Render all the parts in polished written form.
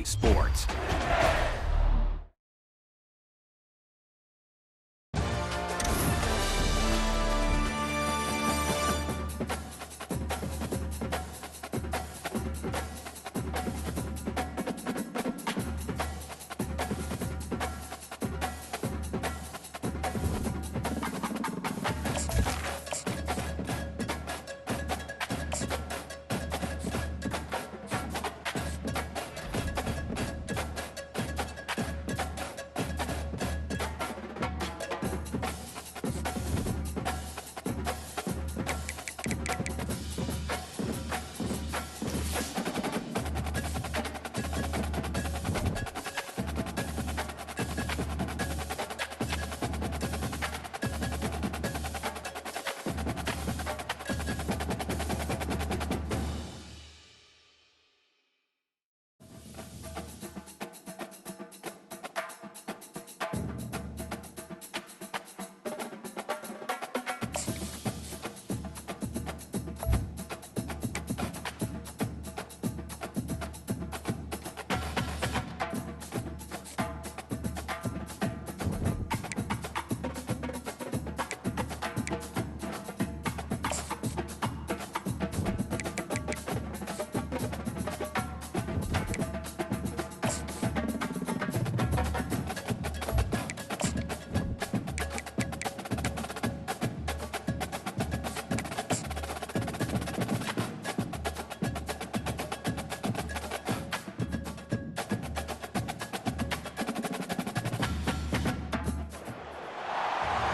Sports.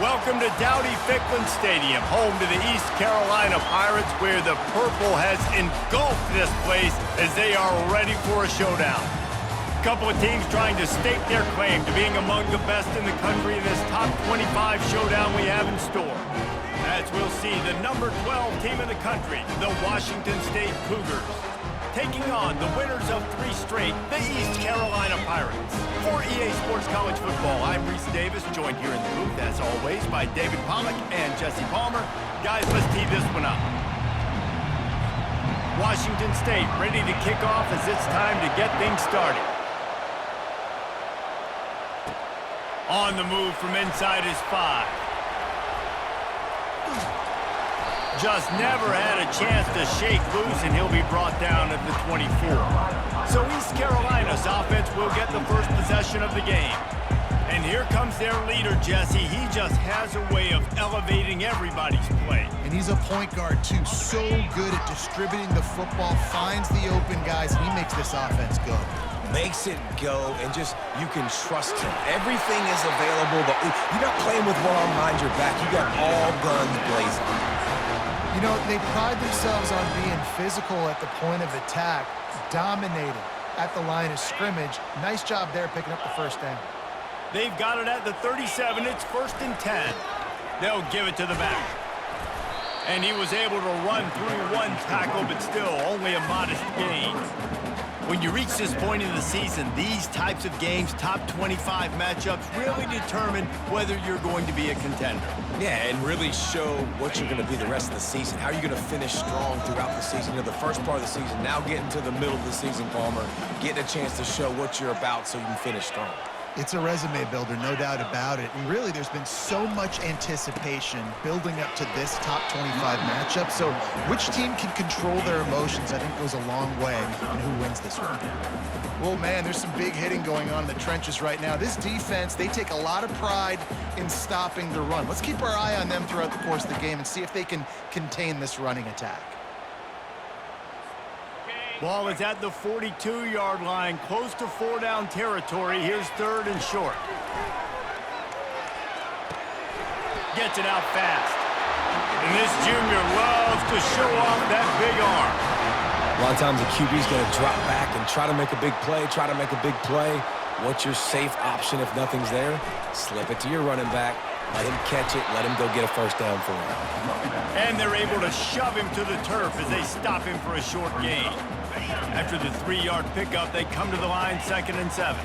Welcome to Dowdy-Ficklen Stadium, home to the East Carolina Pirates, where the purple has engulfed this place as they are ready for a showdown. A couple of teams trying to stake their claim to being among the best in the country in this top 25 showdown we have in store. As we'll see, the number 12 team in the country, the Washington State Cougars, taking on the winners of 3 straight, the East Carolina Pirates. For EA Sports College Football, I'm Reese Davis, joined here in the booth, as always, by David Pollack and Jesse Palmer. Guys, let's tee this one up. Washington State ready to kick off as it's time to get things started. On the move from inside his 5. Just never had a chance to shake loose, and he'll be brought down at the 24. So East Carolina's offense will get the first possession of the game. And here comes their leader, Jesse. He just has a way of elevating everybody's play. And he's a point guard, too. So good at distributing the football, finds the open guys, and he makes this offense go. Makes it go, and just, you can trust him. Everything is available, but you're not playing with one arm behind your back. You got all guns blazing. You know, they pride themselves on being physical at the point of attack, dominating at the line of scrimmage. Nice job there picking up the first down. They've got it at the 37. It's 1st and 10. They'll give it to the back. And he was able to run through 1 tackle, but still only a modest gain. When you reach this point in the season, these types of games, top 25 matchups, really determine whether you're going to be a contender. Yeah, and really show what you're going to be the rest of the season. How are you going to finish strong throughout the season? You know, the first part of the season, now getting to the middle of the season, Palmer, getting a chance to show what you're about so you can finish strong. It's a resume builder, no doubt about it. And really, there's been so much anticipation building up to this top 25 matchup. So which team can control their emotions, I think, goes a long way in who wins this one. Well, man, there's some big hitting going on in the trenches right now. This defense, they take a lot of pride in stopping the run. Let's keep our eye on them throughout the course of the game and see if they can contain this running attack. Ball is at the 42-yard line, close to 4-down territory. Here's 3rd and short. Gets it out fast. And this junior loves to show off that big arm. A lot of times the QB's going to drop back and try to make a big play, What's your safe option if nothing's there? Slip it to your running back. Let him catch it. Let him go get a first down for you. And they're able to shove him to the turf as they stop him for a short gain. After the 3-yard pickup, they come to the line, 2nd and 7.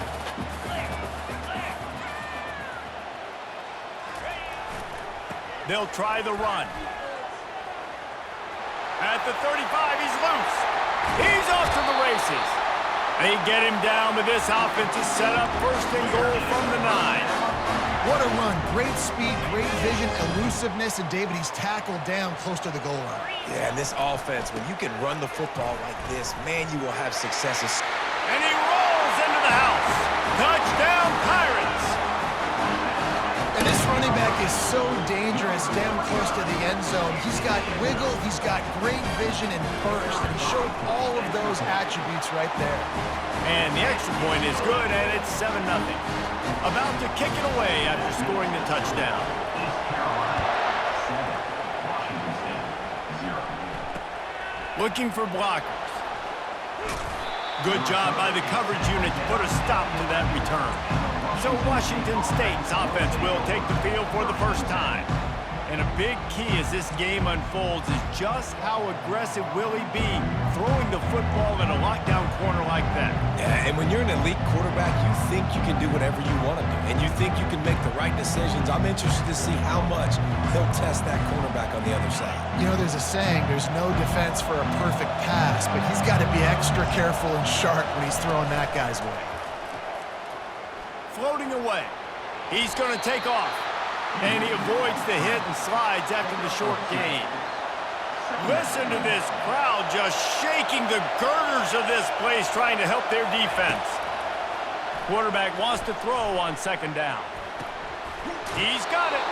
They'll try the run. At the 35, he's loose. He's off to the races. They get him down, but this offense is set up first and goal from the 9. What a run. Great speed, great vision, elusiveness, and David, he's tackled down close to the goal line. Yeah, and this offense, when you can run the football like this, man, you will have successes. And he rolls into the house. Touchdown, Pirates. And this running back is so dangerous down close to the end zone. He's got wiggle, he's got great vision and burst, and he showed all of those attributes right there. And the extra point is good, and it's 7-0. About to kick it away after scoring the touchdown. Looking for blockers. Good job by the coverage unit to put a stop to that return. So Washington State's offense will take the field for the first time. And a big key as this game unfolds is just how aggressive will he be throwing the football in a lockdown corner like that. Yeah, and when you're an elite quarterback, you think you can do whatever you want to do, and you think you can make the right decisions. I'm interested to see how much he'll test that cornerback on the other side. You know, there's a saying, there's no defense for a perfect pass, but he's got to be extra careful and sharp when he's throwing that guy's way. Floating away. He's going to take off. And he avoids the hit and slides after the short gain. Listen to this crowd just shaking the girders of this place trying to help their defense. Quarterback wants to throw on second down. He's got it.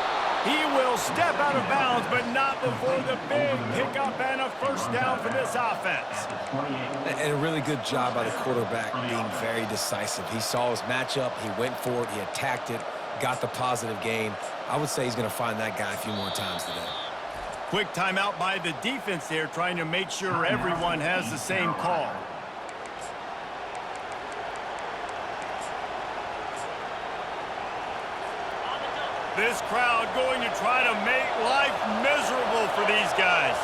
He will step out of bounds, but not before the big pickup and a first down for this offense. And a really good job by the quarterback being very decisive. He saw his matchup, he went for it, he attacked it, got the positive gain. I would say he's going to find that guy a few more times today. Quick timeout by the defense there, trying to make sure everyone has the same call. This crowd going to try to make life miserable for these guys.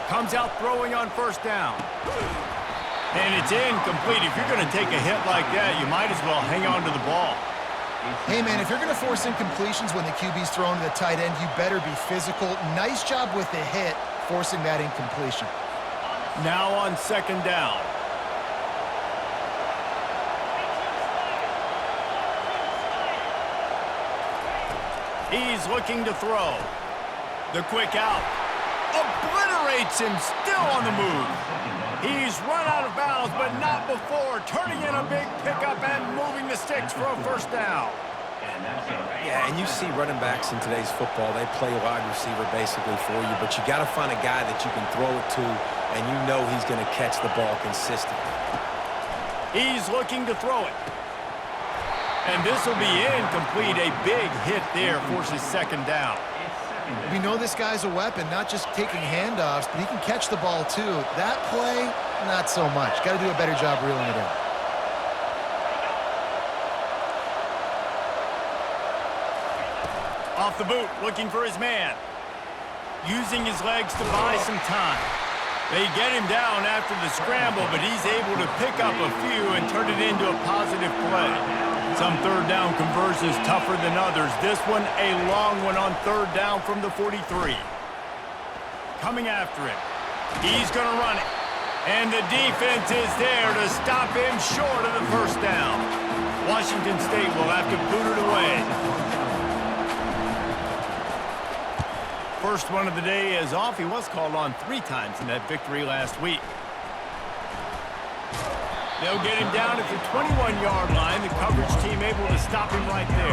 Comes out throwing on first down. And it's incomplete. If you're going to take a hit like that, you might as well hang on to the ball. Hey, man, if you're going to force incompletions when the QB's thrown to the tight end, you better be physical. Nice job with the hit, forcing that incompletion. Now on second down. He's looking to throw. The quick out. Obliterates him, still on the move. He's run out of bounds, but not before turning in a big pickup and moving the sticks for a first down. Yeah, and you see running backs in today's football, they play wide receiver basically for you, but you got to find a guy that you can throw it to, and you know he's going to catch the ball consistently. He's looking to throw it. And this will be incomplete. A big hit there forces second down. We know this guy's a weapon, not just taking handoffs, but he can catch the ball too. That play, not so much. Got to do a better job reeling it in. Off the boot, looking for his man. Using his legs to buy some time. They get him down after the scramble, but he's able to pick up a few and turn it into a positive play. Some third down conversions tougher than others. This one, a long one on third down from the 43. Coming after it. He's going to run it. And the defense is there to stop him short of the first down. Washington State will have to boot it away. First one of the day is off. He was called on 3 times in that victory last week. They'll get him down at the 21-yard line. The coverage team able to stop him right there.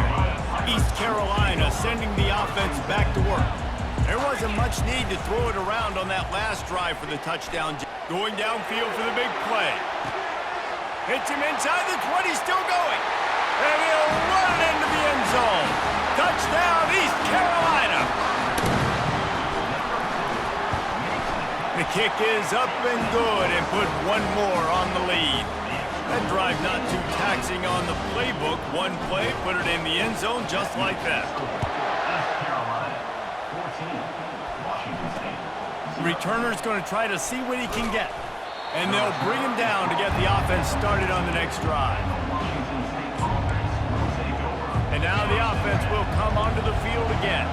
East Carolina sending the offense back to work. There wasn't much need to throw it around on that last drive for the touchdown. Going downfield for the big play. Hits him inside the 20, still going. And he'll run it into the end zone. Touchdown, East Carolina. The kick is up and good and put one more on the lead. That drive not too taxing on the playbook. One play, put it in the end zone just like that. Returner's going to try to see what he can get. And they'll bring him down to get the offense started on the next drive. And now the offense will come onto the field again.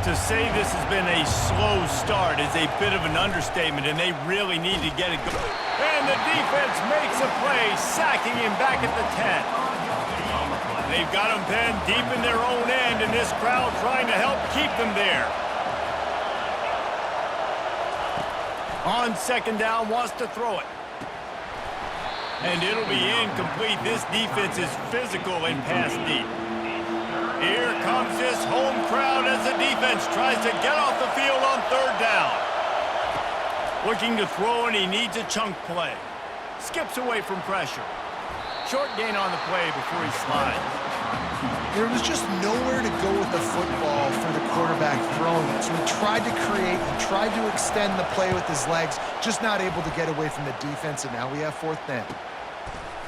To say this has been a slow start is a bit of an understatement, and they really need to get it going. And the defense makes a play, sacking him back at the 10. They've got him pinned deep in their own end, and this crowd trying to help keep them there. On second down, wants to throw it. And it'll be incomplete. This defense is physical and pass deep. Here comes this home crowd as the defense tries to get off the field on third down. Looking to throw, and he needs a chunk play. Skips away from pressure. Short gain on the play before he slides. There was just nowhere to go with the football for the quarterback throwing it. So he tried to create, he tried to extend the play with his legs, just not able to get away from the defense, and now we have fourth down.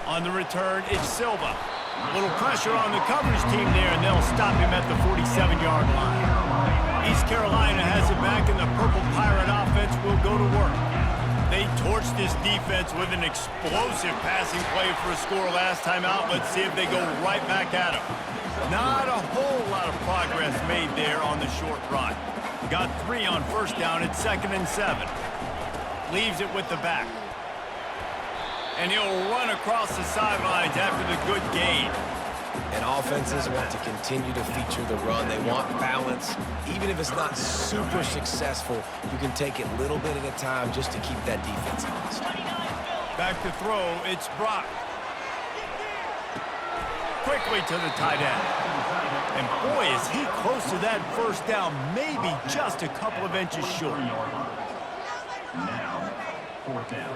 On the return, it's Silva. A little pressure on the coverage team there, and they'll stop him at the 47-yard line. East Carolina has it back, and the Purple Pirate offense will go to work. They torched this defense with an explosive passing play for a score last time out. Let's see if they go right back at him. Not a whole lot of progress made there on the short run. Got 3 on first down at 2nd and 7. Leaves it with the back. And he'll run across the sidelines after the good gain. And offenses want to continue to feature the run. They want balance. Even if it's not super successful, you can take it little bit at a time just to keep that defense honest. Back to throw, it's Brock. Quickly to the tight end. And boy, is he close to that first down, maybe just a couple of inches short. Now, fourth down.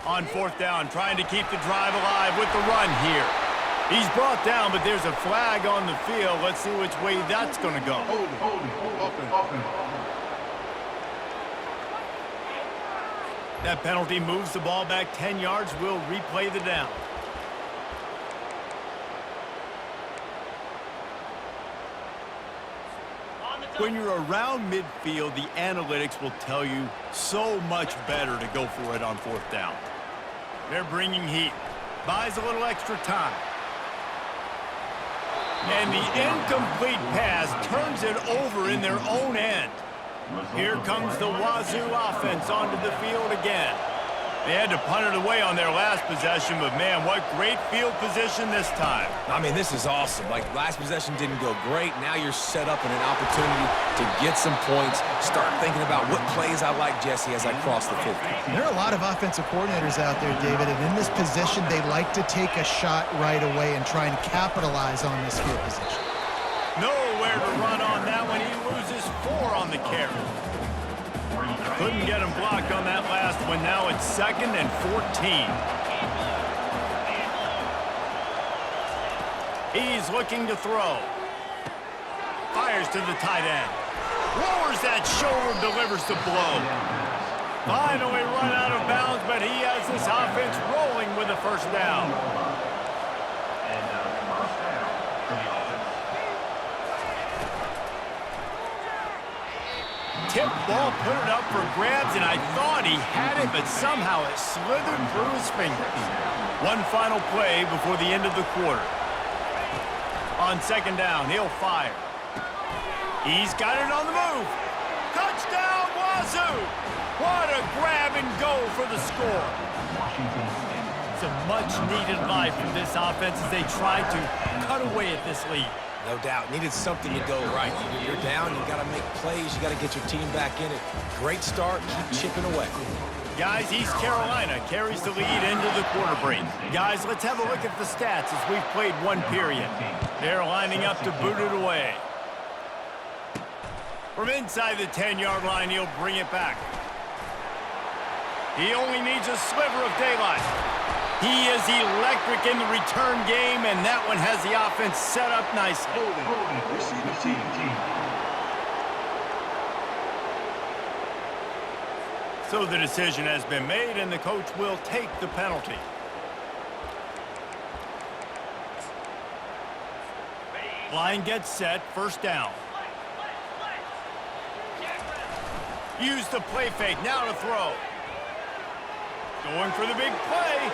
On fourth down, trying to keep the drive alive with the run here. He's brought down, but there's a flag on the field. Let's see which way that's going to go. That penalty moves the ball back 10 yards. We'll replay the down. When you're around midfield, the analytics will tell you so much better to go for it on fourth down. They're bringing heat. Buys a little extra time. And the incomplete pass turns it over in their own end. Here comes the Wazoo offense onto the field again. They had to punt it away on their last possession, but man, what great field position this time. I mean, this is awesome. Like, last possession didn't go great. Now you're set up in an opportunity to get some points. Start thinking about what plays I like, Jesse, as I cross the 50. There are a lot of offensive coordinators out there, David, and in this position, they like to take a shot right away and try and capitalize on this field position. Nowhere to run on that one. He loses 4 on the carry. Couldn't get him blocked on that last one. Now it's 2nd and 14. He's looking to throw. Fires to the tight end. Lowers that shoulder, delivers the blow. Finally run out of bounds, but he has this offense rolling with a first down. Tip ball, put it up for grabs, and I thought he had it, but somehow it slithered through his fingers. One final play before the end of the quarter. On second down, he'll fire. He's got it on the move. Touchdown, Wazoo! What a grab and go for the score. It's a much-needed life from this offense as they try to cut away at this lead. No doubt. Needed something to go right. You're down. You got to make plays. You got to get your team back in it. Great start. Keep chipping away. Guys, East Carolina carries the lead into the quarter break. Guys, let's have a look at the stats as we've played one period. They're lining up to boot it away. From inside the 10-yard line, he'll bring it back. He only needs a sliver of daylight. He is electric in the return game, and that one has the offense set up nicely. So the decision has been made, and the coach will take the penalty. Line gets set, first down. Use the play fake, now to throw. Going for the big play.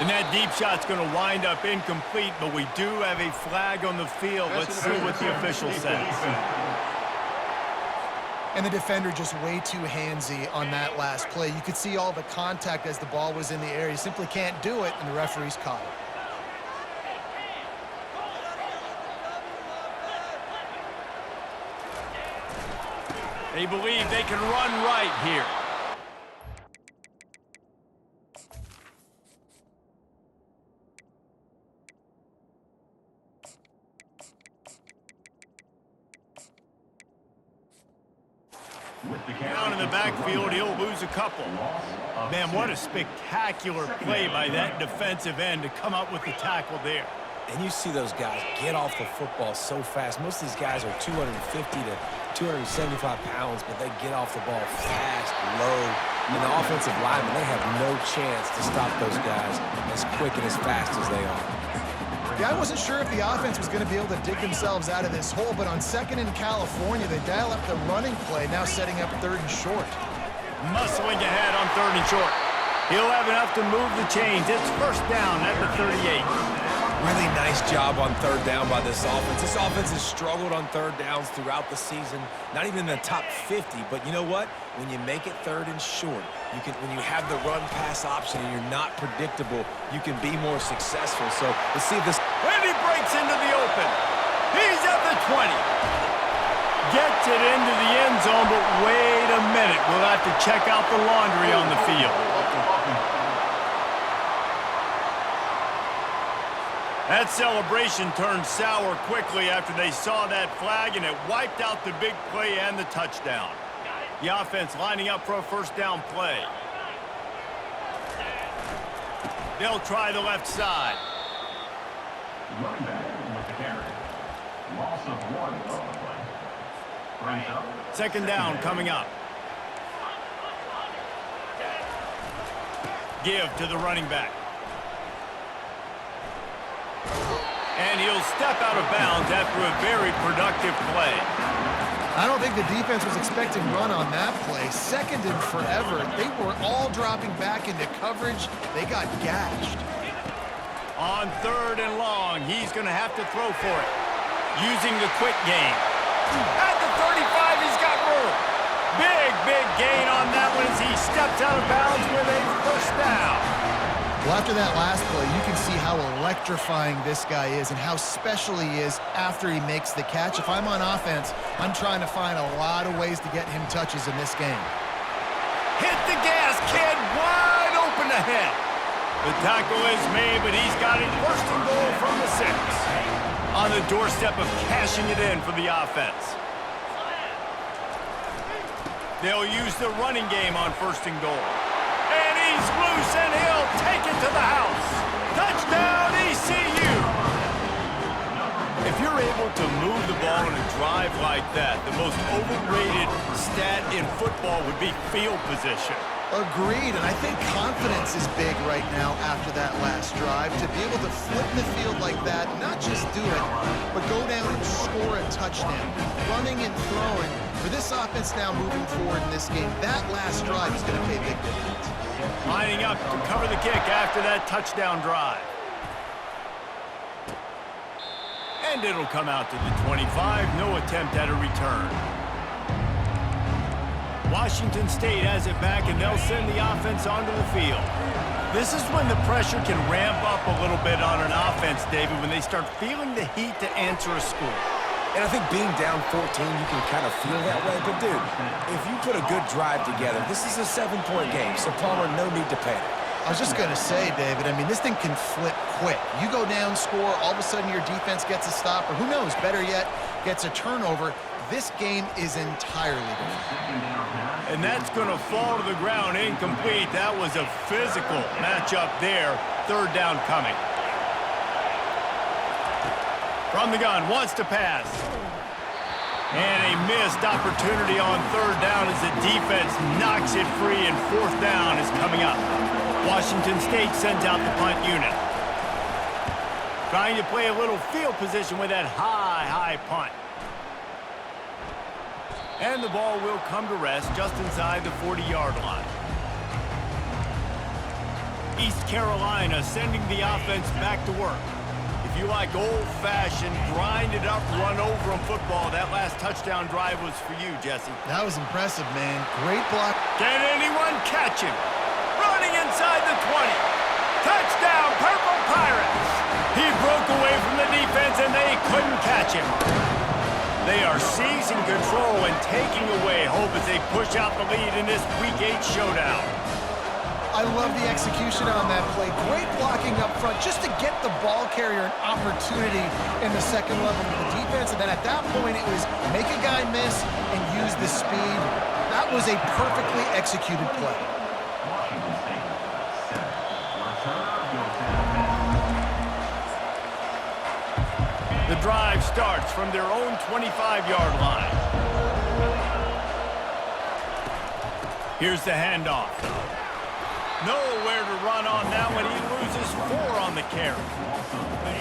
And that deep shot's going to wind up incomplete, but we do have a flag on the field. Let's see what the official says. And the defender just way too handsy on that last play. You could see all the contact as the ball was in the air. He simply can't do it, and the referee's caught it. They believe they can run right here. Down in the backfield, he'll lose a couple. Man, what a spectacular play by that defensive end to come up with the tackle there. And you see those guys get off the football so fast. Most of these guys are 250 to 275 pounds, but they get off the ball fast, low. And the offensive linemen, they have no chance to stop those guys as quick and as fast as they are. Yeah, I wasn't sure if the offense was going to be able to dig themselves out of this hole, but on 2nd in California, they dial up the running play, now setting up 3rd and short. Muscling ahead on 3rd and short. He'll have enough to move the chains. It's 1st down at the 38. Really nice job on 3rd down by this offense. This offense has struggled on 3rd downs throughout the season. Not even in the top 50, but you know what? When you make it 3rd and short, when you have the run-pass option and you're not predictable, you can be more successful. So let's see if this... And he breaks into the open. He's at the 20. Gets it into the end zone, but wait a minute. We'll have to check out the laundry on the field. That celebration turned sour quickly after they saw that flag, and it wiped out the big play and the touchdown. The offense lining up for a 1st down play. They'll try the left side. Running back with the carry. Loss of 1 on the play. Brings up. 2nd down coming up. Give to the running back. And he'll step out of bounds after a very productive play. I don't think the defense was expecting run on that play. 2nd and forever. They were all dropping back into coverage. They got gashed. On 3rd and long, he's going to have to throw for it. Using the quick game. At the 35, he's got room. Big gain on that one as he steps out of bounds with a 1st down. Well, after that last play, you can see how electrifying this guy is and how special he is after he makes the catch. If I'm on offense, I'm trying to find a lot of ways to get him touches in this game. Hit the gas, kid. Wide open ahead. The tackle is made, but he's got it 1st and goal from the 6. On the doorstep of cashing it in for the offense. They'll use the running game on 1st and goal. And he's loose, and he'll take it to the house. Touchdown, ECU! If you're able to move the ball in a drive like that, the most overrated stat in football would be field position. Agreed, and I think confidence is big right now after that last drive. To be able to flip the field like that, not just do it, but go down and score a touchdown. Running and throwing. For this offense now moving forward in this game, that last drive is going to pay big dividends. Lining up to cover the kick after that touchdown drive. And it'll come out to the 25. No attempt at a return. Washington State has it back, and they'll send the offense onto the field. This is when the pressure can ramp up a little bit on an offense, David, when they start feeling the heat to answer a score. And I think being down 14, you can kind of feel that way. But, dude, if you put a good drive together, this is a 7-point game, so Palmer, no need to panic. I was just going to say, David, I mean, this thing can flip quick. You go down, score, all of a sudden your defense gets a stop, or who knows, better yet, gets a turnover. This game is entirely different. And that's going to fall to the ground incomplete. That was a physical matchup there. 3rd down coming. From the gun, wants to pass. And a missed opportunity on 3rd down as the defense knocks it free, and 4th down is coming up. Washington State sends out the punt unit. Trying to play a little field position with that high punt. And the ball will come to rest just inside the 40-yard line. East Carolina sending the offense back to work. If you like old-fashioned, grind-it-up, run-over football, that last touchdown drive was for you, Jesse. That was impressive, man. Great block. Can anyone catch him? Running inside the 20. Touchdown, Purple Pirates! He broke away from the defense, and they couldn't catch him. They are seizing control and taking away hope as they push out the lead in this Week 8 showdown. I love the execution on that play. Great blocking up front just to get the ball carrier an opportunity in the second level of the defense. And then at that point, it was make a guy miss and use the speed. That was a perfectly executed play. Washington State, 7. Return goes down. The drive starts from their own 25-yard line. Here's the handoff. Nowhere to run on now when he loses 4 on the carry.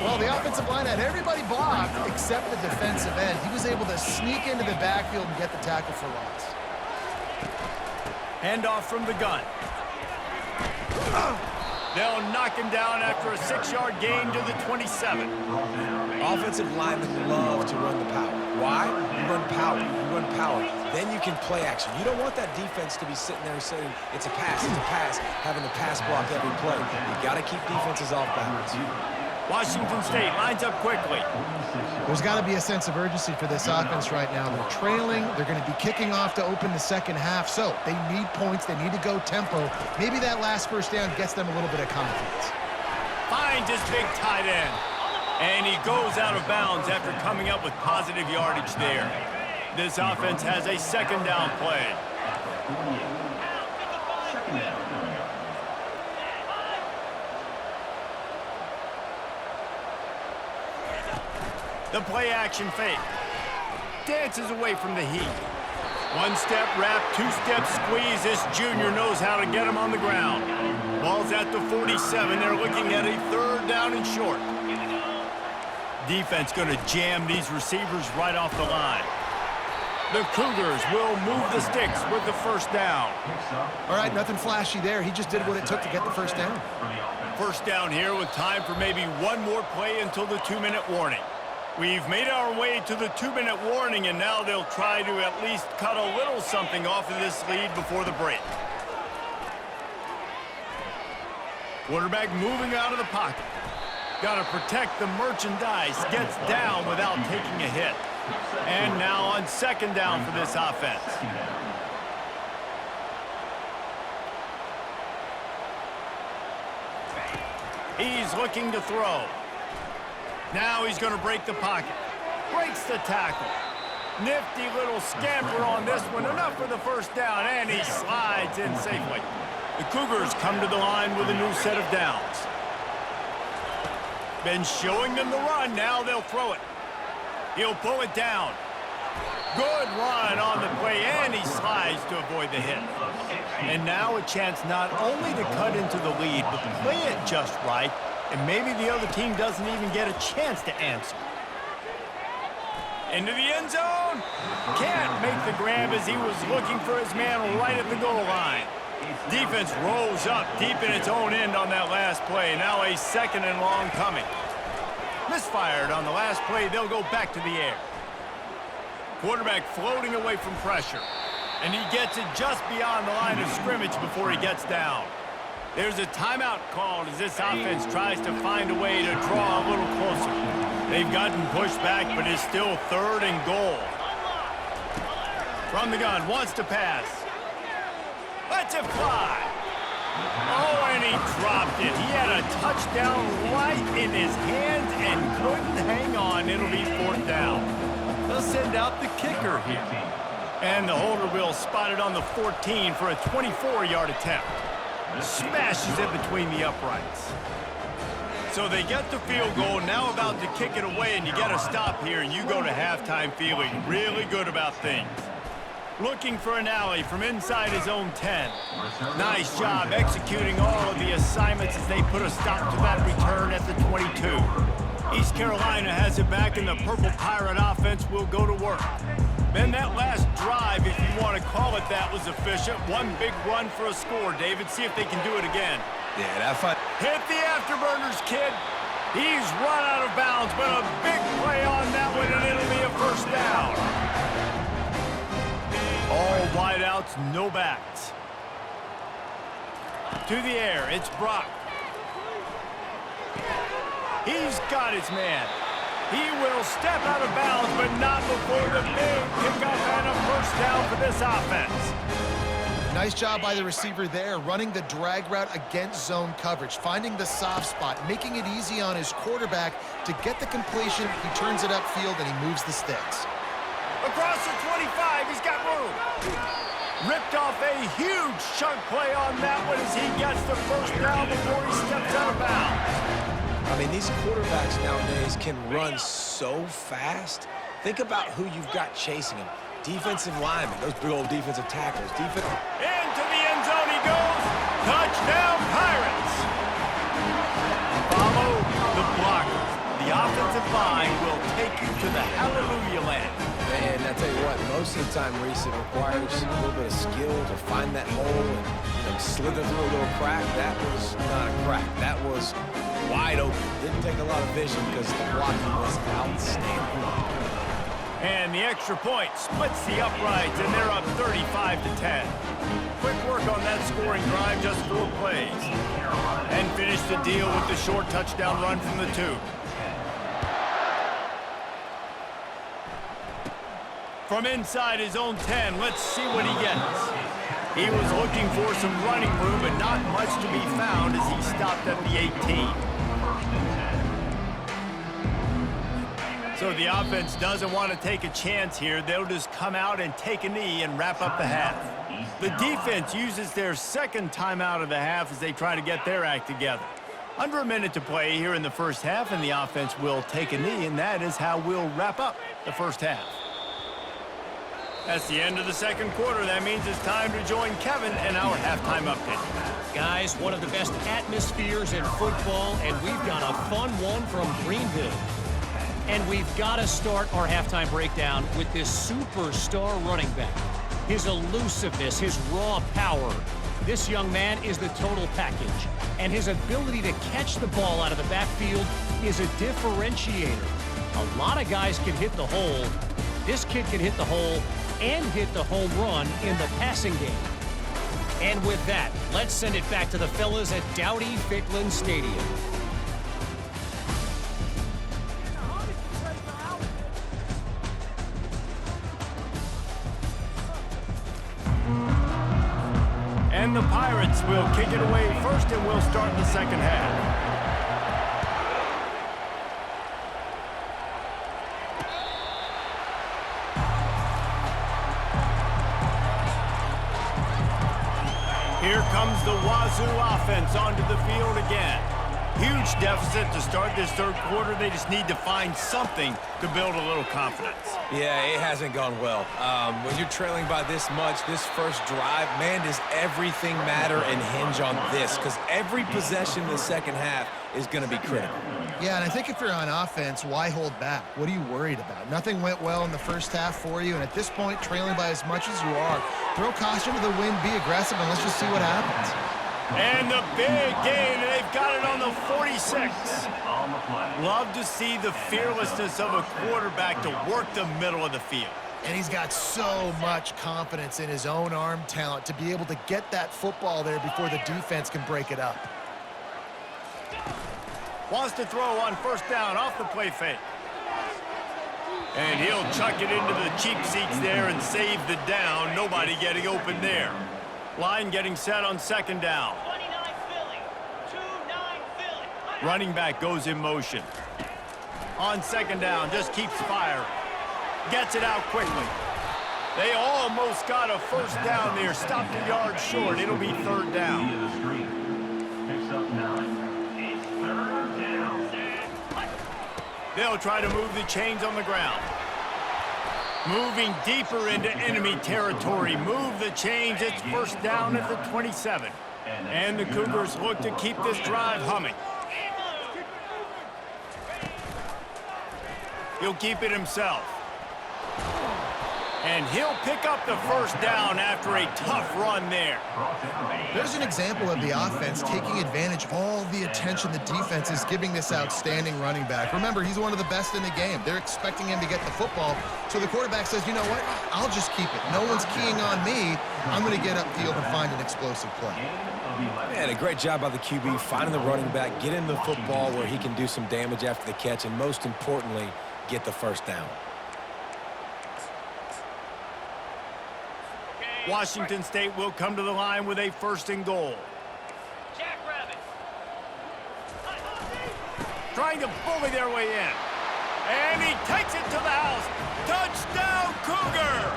Well, the offensive line had everybody blocked except the defensive end. He was able to sneak into the backfield and get the tackle for loss. Handoff from the gun. They'll knock him down after a 6-yard gain to the 27. Offensive linemen love to run the power. Why? You run power. You run power. Then you can play action. You don't want that defense to be sitting there saying, it's a pass, having to pass block every play. You got to keep defenses off balance. Washington State lines up quickly. There's got to be a sense of urgency for this offense right now. They're trailing. They're going to be kicking off to open the second half. So they need points. They need to go tempo. Maybe that last first down gets them a little bit of confidence. Finds his big tight end. And he goes out of bounds after coming up with positive yardage there. This offense has a second down play. Second down coming up. The play-action fake. Dances away from the heat. One-step wrap, two-step squeeze. This junior knows how to get him on the ground. Ball's at the 47. They're looking at a third down and short. Defense going to jam these receivers right off the line. The Cougars will move the sticks with the first down. All right, nothing flashy there. He just did what it took to get the first down. First down here with time for maybe one more play until the 2-minute warning. We've made our way to the 2-minute warning, and now they'll try to at least cut a little something off of this lead before the break. Quarterback moving out of the pocket. Got to protect the merchandise. Gets down without taking a hit. And now on second down for this offense. He's looking to throw. Now he's going to break the pocket. Breaks the tackle. Nifty little scamper on this one. Enough for the first down, and he slides in safely. The Cougars come to the line with a new set of downs. Been showing them the run. Now they'll throw it. He'll pull it down. Good run on the play, and he slides to avoid the hit. And now a chance not only to cut into the lead, but play it just right, and maybe the other team doesn't even get a chance to answer. Into the end zone. Can't make the grab as he was looking for his man right at the goal line. Defense rolls up deep in its own end on that last play. Now a second and long coming. Misfired on the last play. They'll go back to the air. Quarterback floating away from pressure. And he gets it just beyond the line of scrimmage before he gets down. There's a timeout called as this offense tries to find a way to draw a little closer. They've gotten pushed back, but it's still third and goal. From the gun, wants to pass. Lets it fly. Oh, and he dropped it. He had a touchdown right in his hands and couldn't hang on. It'll be fourth down. They'll send out the kicker here. And the holder will spot it on the 14 for a 24-yard attempt. Smashes it between the uprights. So they get the field goal, now about to kick it away, and you get a stop here, and you go to halftime feeling really good about things. Looking for an alley from inside his own 10. Nice job executing all of the assignments as they put a stop to that return at the 22. East Carolina has it back, and the Purple Pirate offense will go to work. Then that last drive, if you want to call it that, was efficient. One big run for a score, David. See if they can do it again. Yeah, that fight. Hit the afterburners, kid. He's run out of bounds, but a big play on that one, and it'll be a first down. All wideouts, no backs. To the air, it's Brock. He's got his man. He will step out of bounds, but not before the big pickup and a first down for this offense. Nice job by the receiver there, running the drag route against zone coverage, finding the soft spot, making it easy on his quarterback to get the completion. He turns it upfield, and he moves the sticks. Across the 25, he's got room. Ripped off a huge chunk play on that one as he gets the first down before he steps out of bounds. I mean, these quarterbacks nowadays can run so fast. Think about who you've got chasing him. Defensive linemen, those big old defensive tackles. Into the end zone he goes. Touchdown, Pirates. Follow the blockers. The offensive line will take you to the hallelujah land. And I tell you what, most of the time, Reese, it requires a little bit of skill to find that hole and slither through a little crack. That was not a crack. That was wide open. Didn't take a lot of vision because the blocking was outstanding. And the extra point splits the uprights, and they're up 35-10. Quick work on that scoring drive, just 4 plays. And finish the deal with the short touchdown run from the 2. From inside his own 10, let's see what he gets. He was looking for some running room, but not much to be found as he stopped at the 18. So the offense doesn't want to take a chance here. They'll just come out and take a knee and wrap up the half. The defense uses their second timeout of the half as they try to get their act together. Under a minute to play here in the first half, and the offense will take a knee, and that is how we'll wrap up the first half. That's the end of the second quarter. That means it's time to join Kevin in our halftime update. Guys, one of the best atmospheres in football, and we've got a fun one from Greenville. And we've got to start our halftime breakdown with this superstar running back. His elusiveness, his raw power. This young man is the total package. And his ability to catch the ball out of the backfield is a differentiator. A lot of guys can hit the hole. This kid can hit the hole and hit the home run in the passing game. And with that, let's send it back to the fellas at Dowdy-Ficklin Stadium. And the Pirates will kick it away first, and we'll start the second half. Here comes the Wazoo offense onto the field again. Huge deficit to start this third quarter. They just need to find something to build a little confidence. Yeah, it hasn't gone well. When you're trailing by this much, this first drive, man, does everything matter and hinge on this, because every possession in the second half is going to be critical. Yeah, and I think if you're on offense, why hold back? What are you worried about? Nothing went well in the first half for you, and at this point, trailing by as much as you are, throw caution to the wind, be aggressive, and let's just see what happens. And the big gain, and they've got it on the 46. Love to see the fearlessness of a quarterback to work the middle of the field. And he's got so much confidence in his own arm talent to be able to get that football there before the defense can break it up. Wants to throw on first down off the play fake. And he'll chuck it into the cheap seats there and save the down. Nobody getting open there. Line getting set on second down. 29 Philly. 2-9 Philly. Running back goes in motion. On second down, just keeps firing. Gets it out quickly. They almost got a first down there. Stopped a yard short. It'll be third down. Picks up 9. It's third down. They'll try to move the chains on the ground. Moving deeper into enemy territory. Move the chains. It's first down at the 27. And the Cougars look to keep this drive humming. He'll keep it himself. And he'll pick up the first down after a tough run there. There's an example of the offense taking advantage of all the attention the defense is giving this outstanding running back. Remember, he's one of the best in the game. They're expecting him to get the football, so the quarterback says, you know what, I'll just keep it. No one's keying on me. I'm going to get upfield and find an explosive play. Man, a great job by the QB finding the running back, getting the football where he can do some damage after the catch, and most importantly, get the first down. Washington State will come to the line with a 1st and goal. Jackrabbit. Trying to bully their way in. And he takes it to the house. Touchdown, Cougar!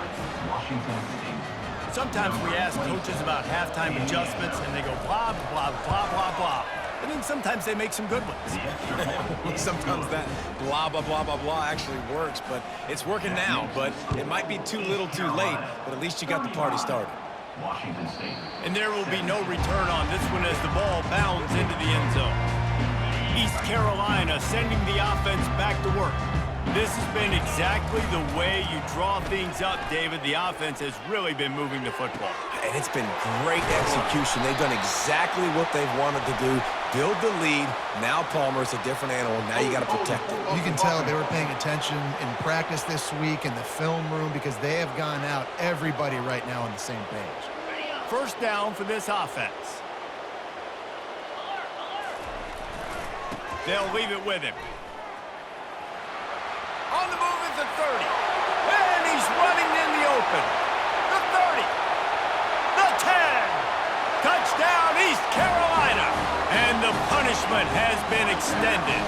Washington State. Sometimes we ask coaches about halftime adjustments, and they go blah, blah, blah, blah, blah. And then sometimes they make some good ones. Sometimes that blah, blah, blah, blah, blah actually works, but it's working now. But it might be too little too late, but at least you got the party started. Washington State. And there will be no return on this one as the ball bounds into the end zone. East Carolina sending the offense back to work. This has been exactly the way you draw things up, David. The offense has really been moving the football. And it's been great execution. They've done exactly what they've wanted to do. Build the lead. Now Palmer's a different animal. Now you got to protect it. You can tell they were paying attention in practice this week in the film room because they have gone out, everybody right now on the same page. First down for this offense. They'll leave it with him. On the move is the 30. And he's running in the open. The 30. The 10. Touchdown, East Carolina. And the punishment has been extended.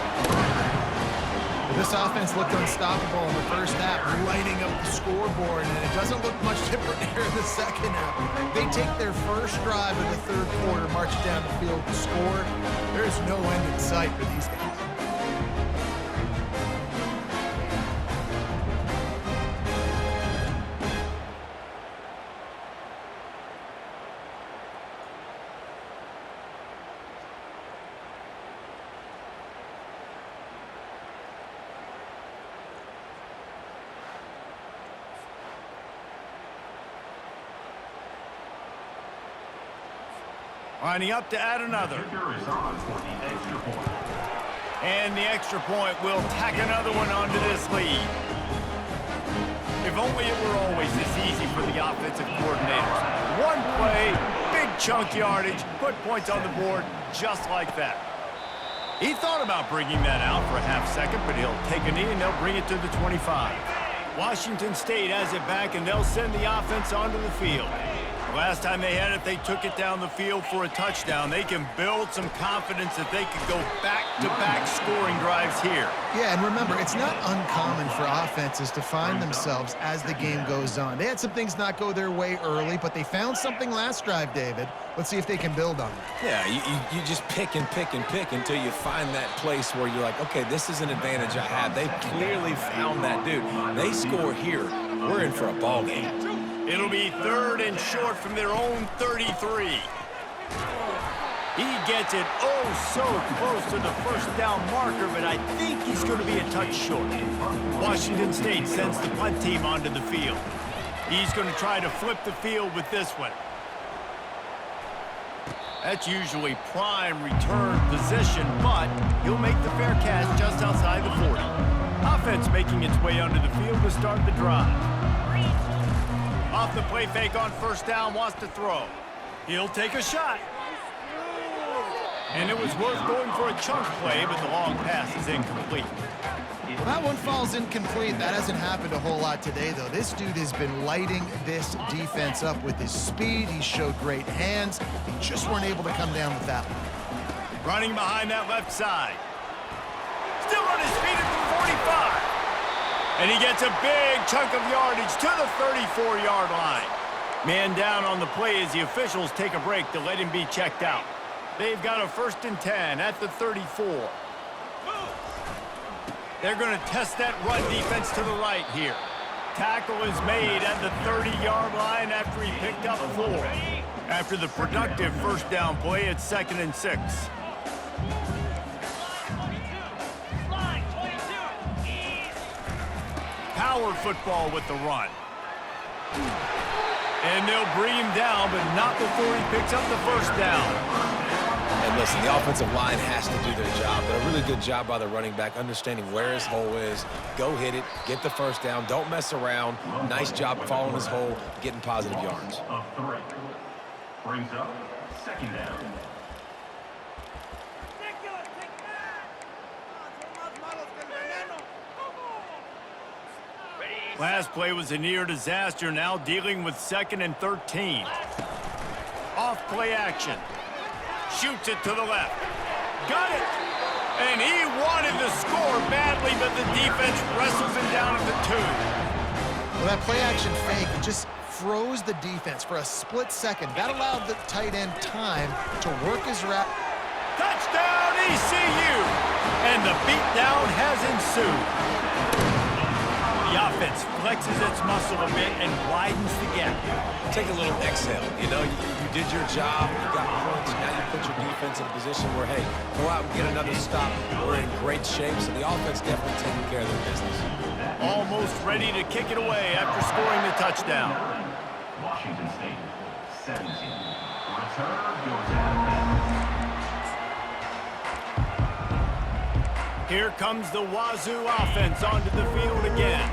This offense looked unstoppable in the first half, lighting up the scoreboard, and it doesn't look much different here in the second half. They take their first drive of the third quarter, march down the field to score. There's no end in sight for these guys. Lining up to add another. Kicker is on for the extra point. And the extra point will tack another one onto this lead. If only it were always this easy for the offensive coordinators. One play, big chunk yardage, put points on the board just like that. He thought about bringing that out for a half second, but he'll take a knee and they'll bring it to the 25. Washington State has it back, and they'll send the offense onto the field. Last time they had it, they took it down the field for a touchdown. They can build some confidence that they could go back-to-back scoring drives here. Yeah, and remember, it's not uncommon for offenses to find themselves as the game goes on. They had some things not go their way early, but they found something last drive, David. Let's see if they can build on it. Yeah, you just pick and pick and pick until you find that place where you're like, okay, this is an advantage I have. They clearly found that dude. They score here. We're in for a ball game. It'll be 3rd and short from their own 33. He gets it so close to the first down marker, but I think he's going to be a touch short. Washington State sends the punt team onto the field. He's going to try to flip the field with this one. That's usually prime return position, but he'll make the fair catch just outside the 40. Offense making its way onto the field to start the drive. Off the play fake on first down, wants to throw. He'll take a shot. And it was worth going for a chunk play, but the long pass is incomplete. Well, that one falls incomplete. That hasn't happened a whole lot today, though. This dude has been lighting this defense up with his speed. He showed great hands. He just weren't able to come down with that one. Running behind that left side. Still on his feet at the 45. And he gets a big chunk of yardage to the 34-yard line. Man down on the play as the officials take a break to let him be checked out. They've got a 1st and 10 at the 34. They're going to test that run defense to the right here. Tackle is made at the 30-yard line after he picked up 4. After the productive first down play, it's 2nd and 6. Power football with the run. And they'll bring him down, but not before he picks up the first down. And listen, the offensive line has to do their job, but a really good job by the running back understanding where his hole is. Go hit it, get the first down, don't mess around. Nice job following his hole, getting positive yards. Of 3. Brings up 2nd down. Last play was a near disaster, now dealing with 2nd and 13. Off play action. Shoots it to the left. Got it! And he wanted the score badly, but the defense wrestles him down at the 2. Well, that play action fake just froze the defense for a split second. That allowed the tight end time to work his route. Touchdown ECU! And the beatdown has ensued. The offense flexes its muscle a bit and widens the gap. Take a little exhale. You know, you did your job, you got points, now you put your defense in a position where, hey, go out and get another stop. We're in great shape, so the offense definitely taking care of their business. Almost ready to kick it away after scoring the touchdown. Washington State, 17. Return goes out of bounds. Here comes the Wazoo offense onto the field again.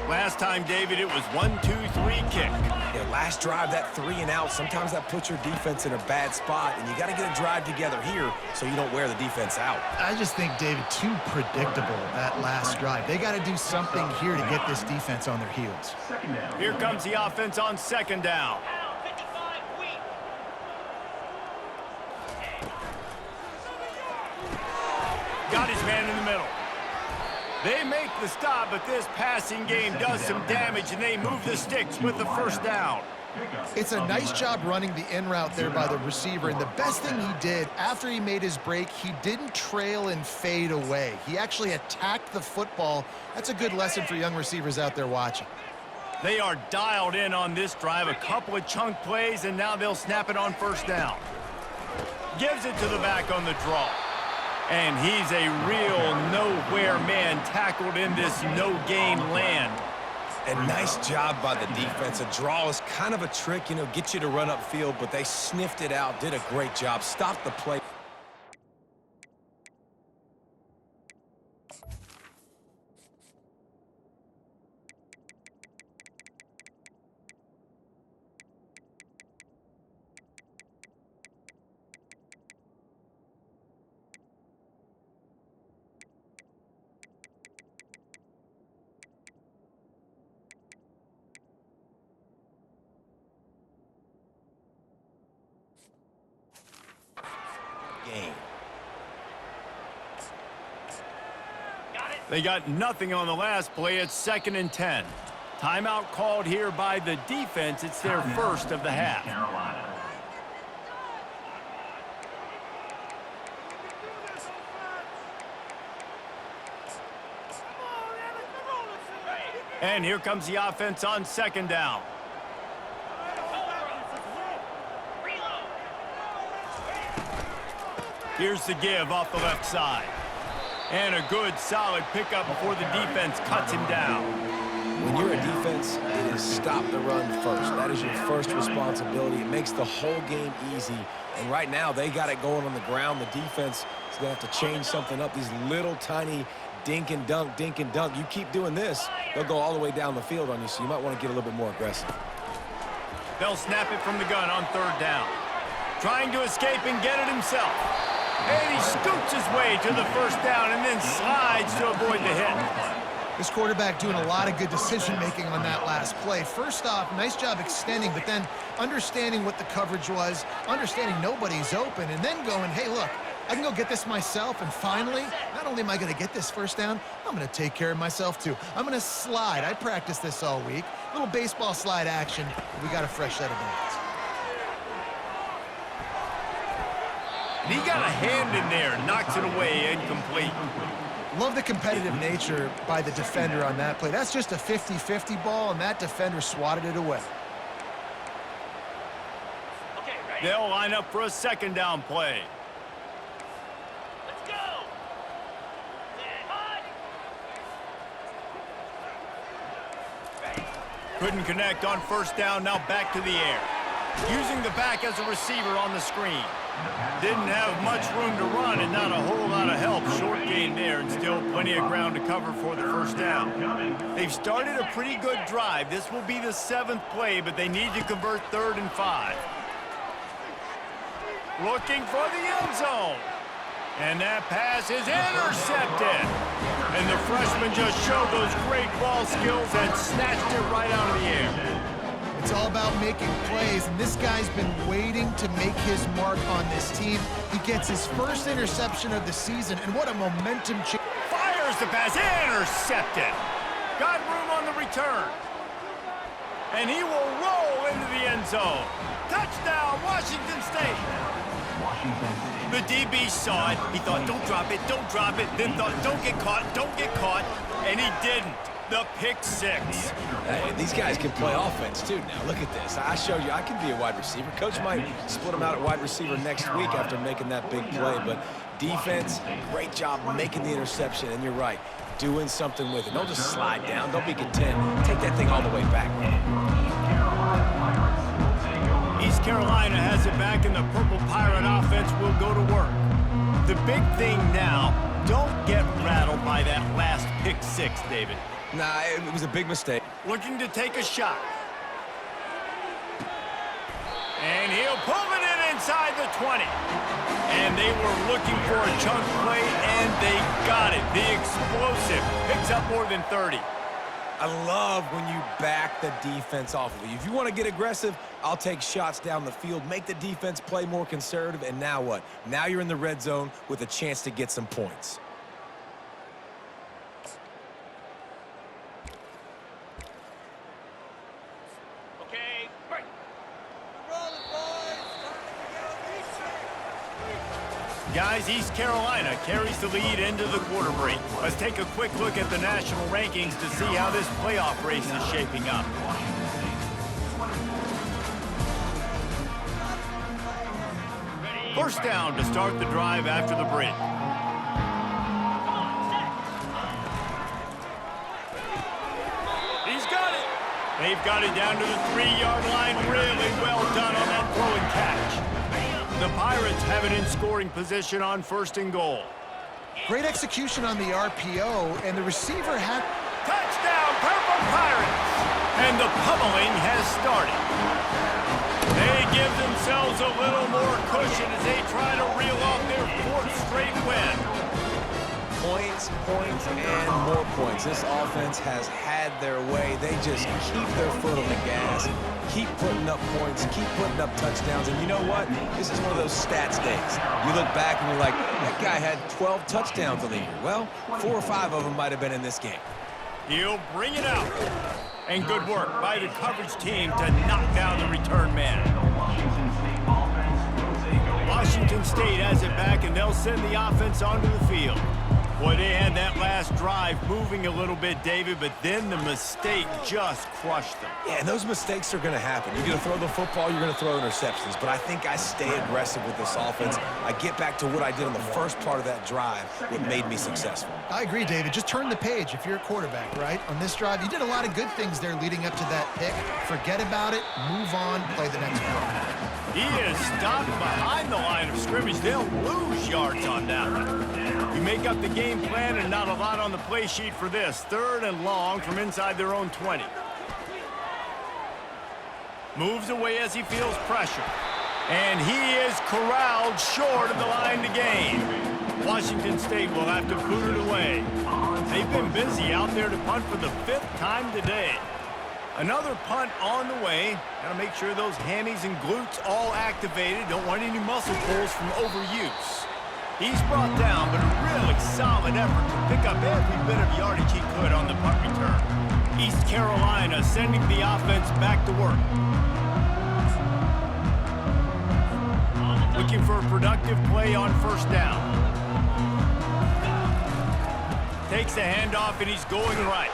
Last time, David, it was 1-2-3 kick. Yeah, last drive, that 3 and out, sometimes that puts your defense in a bad spot, and you got to get a drive together here so you don't wear the defense out. I just think, David, too predictable, that last drive. They got to do something here to get this defense on their heels. 2nd down. Here comes the offense on 2nd down. Pound 55 wheat. Got his man in the middle. They make the stop, but this passing game does some damage, and they move the sticks with the first down. It's a nice job running the in route there by the receiver, and the best thing he did after he made his break, he didn't trail and fade away. He actually attacked the football. That's a good lesson for young receivers out there watching. They are dialed in on this drive, a couple of chunk plays, and now they'll snap it on first down. Gives it to the back on the draw. And he's a real nowhere man tackled in this no-gain land. And nice job by the defense. A draw is kind of a trick, you know, get you to run upfield, but they sniffed it out, did a great job, stopped the play. Game. They got nothing on the last play. It's 2nd and 10. Timeout called here by the defense. It's their first of the half. Carolina. And here comes the offense on 2nd down. Here's the give off the left side. And a good, solid pickup before the defense cuts him down. When you're a defense, it is stop the run first. That is your first responsibility. It makes the whole game easy. And right now, they got it going on the ground. The defense is going to have to change something up. These little tiny dink and dunk, dink and dunk. You keep doing this, they'll go all the way down the field on you, so you might want to get a little bit more aggressive. They'll snap it from the gun on 3rd down. Trying to escape and get it himself. And he scoots his way to the first down and then slides to avoid the hit. This quarterback doing a lot of good decision-making on that last play. First off, nice job extending, but then understanding what the coverage was, understanding nobody's open, and then going, hey, look, I can go get this myself, and finally, not only am I going to get this first down, I'm going to take care of myself, too. I'm going to slide. I practiced this all week. Little baseball slide action. We got a fresh set of hands. And he got a hand in there, knocks it away, incomplete. Love the competitive nature by the defender on that play. That's just a 50-50 ball, and that defender swatted it away. Okay, ready? They'll line up for a 2nd down play. Let's go. Hot. Ready? Couldn't connect on first down, now back to the air. Using the back as a receiver on the screen. Didn't have much room to run and not a whole lot of help. Short gain there and still plenty of ground to cover for the first down. They've started a pretty good drive. This will be the 7th play, but they need to convert 3rd and 5. Looking for the end zone. And that pass is intercepted. And the freshman just showed those great ball skills and snatched it right out of the air. It's all about making plays, and this guy's been waiting to make his mark on this team. He gets his first interception of the season, and what a momentum change. Fires the pass, intercepted. Got room on the return. And he will roll into the end zone. Touchdown, Washington State. The DB saw it. He thought, don't drop it, don't drop it. Then thought, don't get caught, and he didn't. The pick 6. Hey, these guys can play offense, too, now. Look at this. I showed you I can be a wide receiver. Coach might split them out at wide receiver next week after making that big play. But defense, great job making the interception. And you're right, doing something with it. Don't just slide down. Don't be content. Take that thing all the way back. East Carolina has it back, and the Purple Pirate offense will go to work. The big thing now, don't get rattled by that last pick 6, David. Nah, it was a big mistake. Looking to take a shot. And he'll pull it in inside the 20. And they were looking for a chunk play, and they got it. The explosive picks up more than 30. I love when you back the defense off of you. If you want to get aggressive, I'll take shots down the field, make the defense play more conservative, and now what? Now you're in the red zone with a chance to get some points. Okay, break. Guys, East Carolina carries the lead into the quarter break. Let's take a quick look at the national rankings to see how this playoff race is shaping up. First down to start the drive after the break. He's got it. They've got it down to the 3-yard line. Really well done on that throw and catch. The Pirates have it in scoring position on 1st and goal. Great execution on the RPO, and the receiver had... Touchdown, Purple Pirates! And the pummeling has started. They give themselves a little more cushion as they try to reel off their 4th straight win. Points, and more points. This offense has had their way. They just keep their foot on the gas, keep putting up points, keep putting up touchdowns. And you know what? This is one of those stats days. You look back and you're like, that guy had 12 touchdowns on the year. Well, 4 or 5 of them might have been in this game. He'll bring it out. And good work by the coverage team to knock down the return man. Washington State has it back, and they'll send the offense onto the field. Boy, they had that last drive moving a little bit, David, but then the mistake just crushed them. Yeah, and those mistakes are going to happen. You're going to throw the football, you're going to throw interceptions. But I think I stay aggressive with this offense. I get back to what I did on the first part of that drive, what made me successful. I agree, David. Just turn the page if you're a quarterback, right? On this drive, you did a lot of good things there leading up to that pick. Forget about it, move on, play the next play. He is stopped behind the line of scrimmage. They'll lose yards on that one. You make up the game plan and not a lot on the play sheet for this. 3rd and long from inside their own 20. Moves away as he feels pressure. And he is corralled short of the line to gain. Washington State will have to boot it away. They've been busy out there to punt for the 5th time today. Another punt on the way. Got to make sure those hammies and glutes all activated. Don't want any muscle pulls from overuse. He's brought down, but a really solid effort to pick up every bit of yardage he could on the punt return. East Carolina sending the offense back to work. Looking for a productive play on 1st down. Takes the handoff, and he's going right.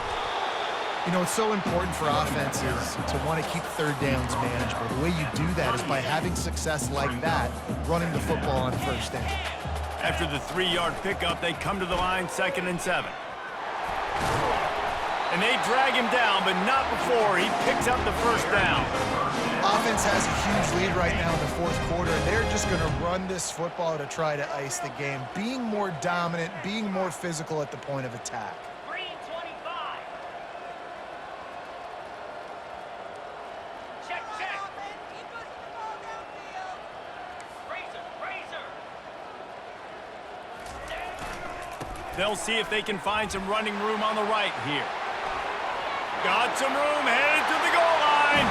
You know, it's so important for offenses to want to keep 3rd downs manageable. The way you do that is by having success like that, running the football on 1st down. After the 3-yard pickup, they come to the line 2nd and 7. And they drag him down, but not before he picks up the first down. Offense has a huge lead right now in the fourth quarter, and they're just going to run this football to try to ice the game, being more dominant, being more physical at the point of attack. Green 25. Check, check. Razor. They'll see if they can find some running room on the right here. Got some room, headed to the goal line.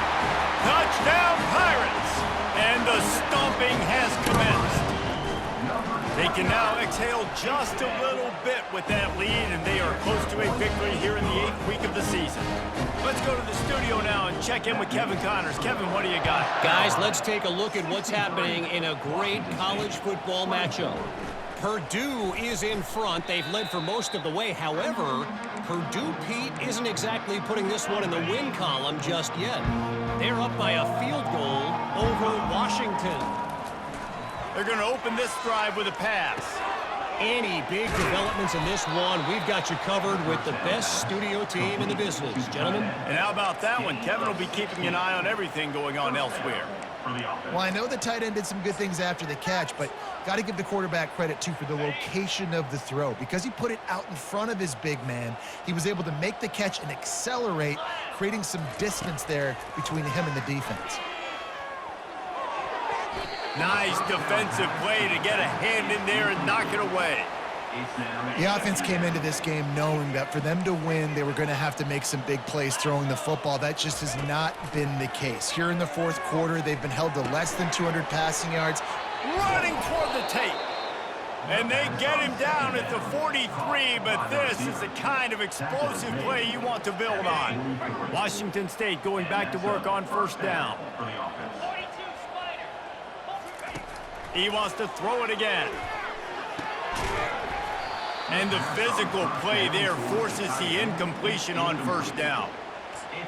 Touchdown, Pirates! And the stomping has commenced. They can now exhale just a little bit with that lead, and they are close to a victory here in the 8th week of the season. Let's go to the studio now and check in with Kevin Connors. Kevin, what do you got? Guys, let's take a look at what's happening in a great college football matchup. Purdue is in front. They've led for most of the way. However, Purdue, Pete, isn't exactly putting this one in the win column just yet. They're up by a field goal over Washington. They're going to open this drive with a pass. Any big developments in this one, we've got you covered with the best studio team in the business, gentlemen. And how about that one? Kevin will be keeping an eye on everything going on elsewhere. Well, I know the tight end did some good things after the catch, but got to give the quarterback credit, too, for the location of the throw. Because he put it out in front of his big man, he was able to make the catch and accelerate, creating some distance there between him and the defense. Nice defensive play to get a hand in there and knock it away. The offense came into this game knowing that for them to win, they were going to have to make some big plays throwing the football. That just has not been the case. Here in the fourth quarter, they've been held to less than 200 passing yards. Running toward the tape. And they get him down at the 43, but this is the kind of explosive play you want to build on. Washington State going back to work on first down. 42 Spider. He wants to throw it again. And the physical play there forces the incompletion on first down.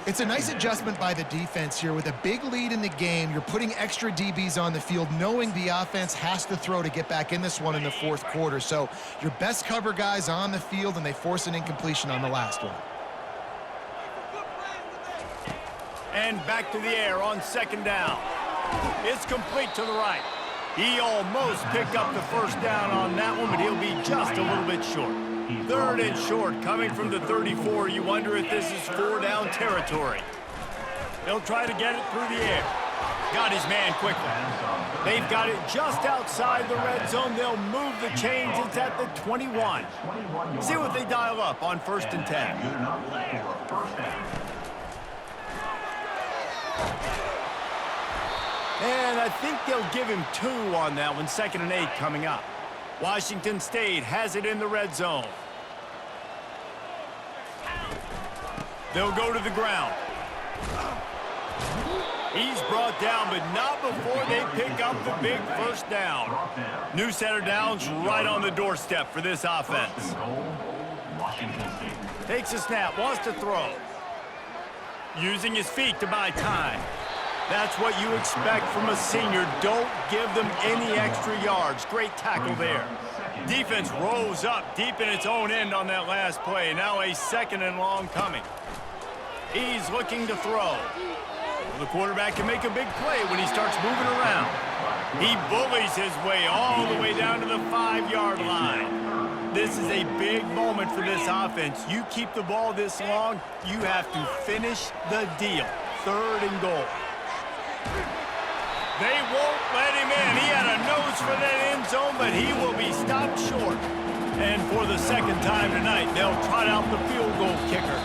It's a nice adjustment by the defense here. With a big lead in the game, you're putting extra DBs on the field, knowing the offense has to throw to get back in this one in the fourth quarter. So your best cover guys on the field, and they force an incompletion on the last one. And back to the air on second down. It's complete to the right. He almost picked up the first down on that one, but he'll be just a little bit short. Third and short, coming from the 34. You wonder if this is 4-down territory. They'll try to get it through the air. Got his man quickly. They've got it just outside the red zone. They'll move the chains. It's at the 21. See what they dial up on 1st and 10. And I think they'll give him 2 on that one. 2nd and 8 coming up. Washington State has it in the red zone. They'll go to the ground. He's brought down, but not before they pick up the big first down. New set of downs right on the doorstep for this offense. Takes a snap, wants to throw. Using his feet to buy time. That's what you expect from a senior. Don't give them any extra yards. Great tackle there. Defense rolls up deep in its own end on that last play. Now a 2nd and long coming. He's looking to throw. The quarterback can make a big play when he starts moving around. He bullies his way all the way down to the 5-yard line. This is a big moment for this offense. You keep the ball this long, you have to finish the deal. 3rd and goal. They won't let him in. He had a nose for that end zone, but he will be stopped short. And for the 2nd time tonight, they'll trot out the field goal kicker.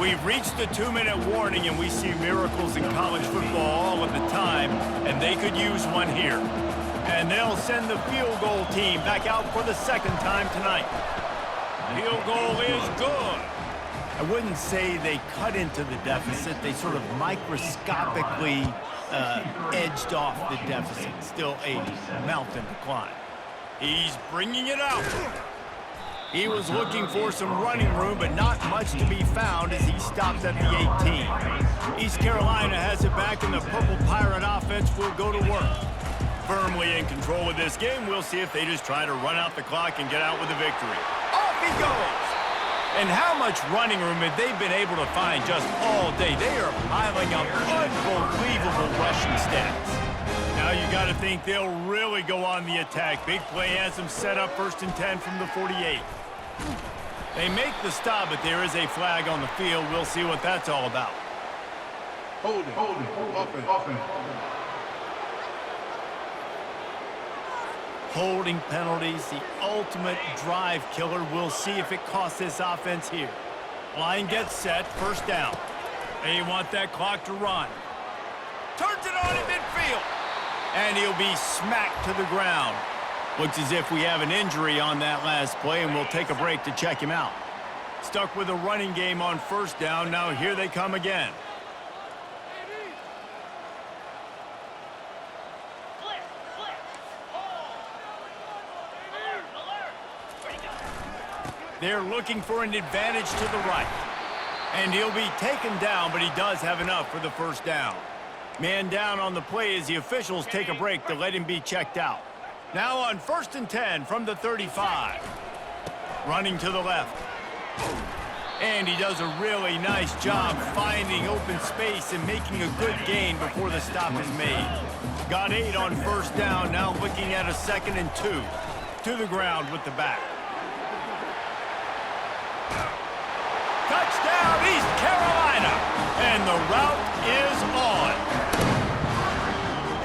We've reached the 2-minute warning, and we see miracles in college football all of the time, and they could use one here. And they'll send the field goal team back out for the 2nd time tonight. Field goal is good. I wouldn't say they cut into the deficit. They sort of microscopically edged off the deficit. Still a mountain to climb. He's bringing it out. He was looking for some running room, but not much to be found as he stops at the 18. East Carolina has it back, and the Purple Pirate offense will go to work. Firmly in control of this game. We'll see if they just try to run out the clock and get out with a victory. Off he goes! And how much running room have they been able to find just all day? They are piling up unbelievable rushing stats. Now you got to think they'll really go on the attack. Big play has them set up 1st and 10 from the 48. They make the stop, but there is a flag on the field. We'll see what that's all about. Hold it, offense. Holding penalties, the ultimate drive killer. We'll see if it costs this offense here. Line gets set, 1st down. They want that clock to run. Turns it on in midfield. And he'll be smacked to the ground. Looks as if we have an injury on that last play, and we'll take a break to check him out. Stuck with a running game on 1st down. Now here they come again. They're looking for an advantage to the right. And he'll be taken down, but he does have enough for the 1st down. Man down on the play as the officials take a break to let him be checked out. Now on 1st and 10 from the 35. Running to the left. And he does a really nice job finding open space and making a good gain before the stop is made. Got 8 on 1st down, now looking at a 2nd and 2. To the ground with the back. Touchdown, East Carolina! And the route is on.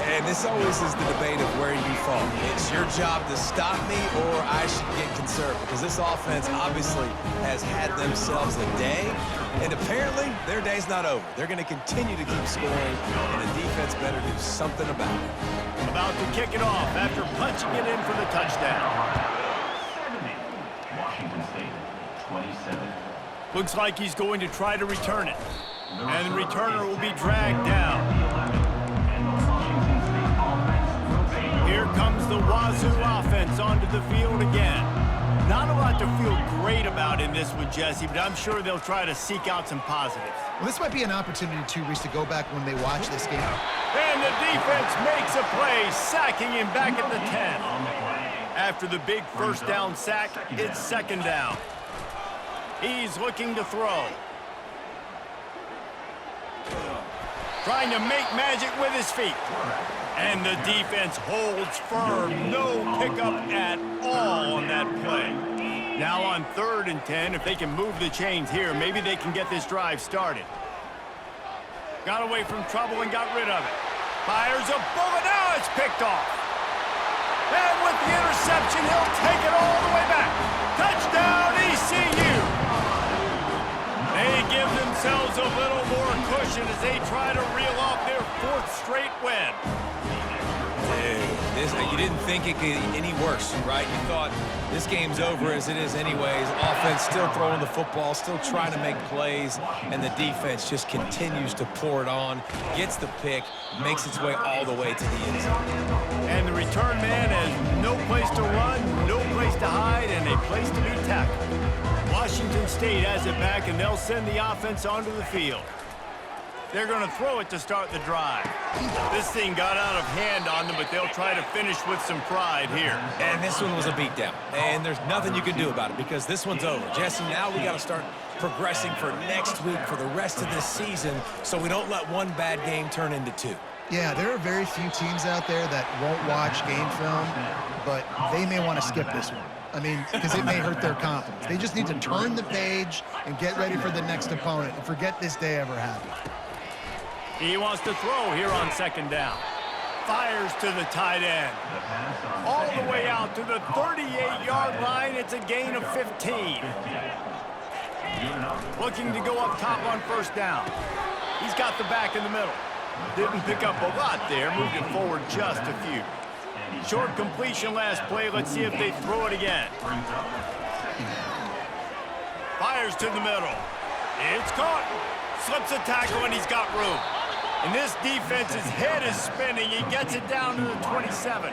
And this always is the debate of where you fall. It's your job to stop me, or I should get conservative, because this offense obviously has had themselves a day, and apparently their day's not over. They're going to continue to keep scoring, and the defense better do something about it. About to kick it off after punching it in for the touchdown. 70. Washington State, 27. Looks like he's going to try to return it. And the returner will be dragged down. Here comes the Wazoo offense onto the field again. Not a lot to feel great about in this one, Jesse, but I'm sure they'll try to seek out some positives. Well, this might be an opportunity, too, Reese, to go back when they watch this game. And the defense makes a play, sacking him back at the 10. After the big 1st down sack, it's 2nd down. He's looking to throw. Trying to make magic with his feet. And the defense holds firm. No pickup at all on that play. Now on 3rd and 10, if they can move the chains here, maybe they can get this drive started. Got away from trouble and got rid of it. Fires a bullet. Now it's picked off. And with the interception, he'll take it all the way back. Touchdown, ECU. They give themselves a little more cushion as they try to reel off their 4th straight win. You didn't think it could get any worse, right? You thought this game's over as it is anyways. Offense still throwing the football, still trying to make plays, and the defense just continues to pour it on, gets the pick, makes its way all the way to the end zone. And the return man has no place to run, no place to hide, and a place to be tackled. Washington State has it back, and they'll send the offense onto the field. They're going to throw it to start the drive. This thing got out of hand on them, but they'll try to finish with some pride here. And this one was a beatdown. And there's nothing you can do about it because this one's over. Jesse, now we got to start progressing for next week, for the rest of this season, so we don't let one bad game turn into 2. Yeah, there are very few teams out there that won't watch game film, but they may want to skip this one. I mean, because it may hurt their confidence. They just need to turn the page and get ready for the next opponent and forget this day ever happened. He wants to throw here on 2nd down. Fires to the tight end. All the way out to the 38-yard line. It's a gain of 15. Looking to go up top on 1st down. He's got the back in the middle. Didn't pick up a lot there. Moved it forward just a few. Short completion last play. Let's see if they throw it again. Fires to the middle. It's caught. Slips a tackle, and he's got room. And this defense's head is spinning. He gets it down to the 27.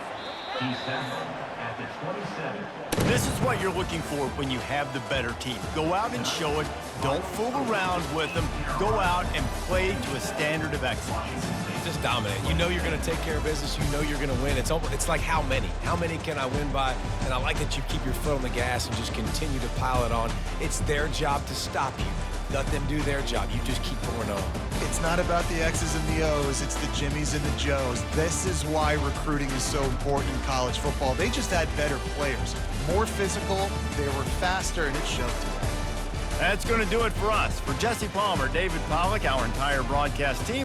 27. This is what you're looking for when you have the better team. Go out and show it. Don't fool around with them. Go out and play to a standard of excellence. Just dominate. You know you're going to take care of business. You know you're going to win. It's like how many? How many can I win by? And I like that you keep your foot on the gas and just continue to pile it on. It's their job to stop you. Let them do their job. You just keep pouring on. It's not about the X's and the O's. It's the Jimmies and the Joes. This is why recruiting is so important in college football. They just had better players. More physical, they were faster, and it showed today. That's going to do it for us. For Jesse Palmer, David Pollack, our entire broadcast team,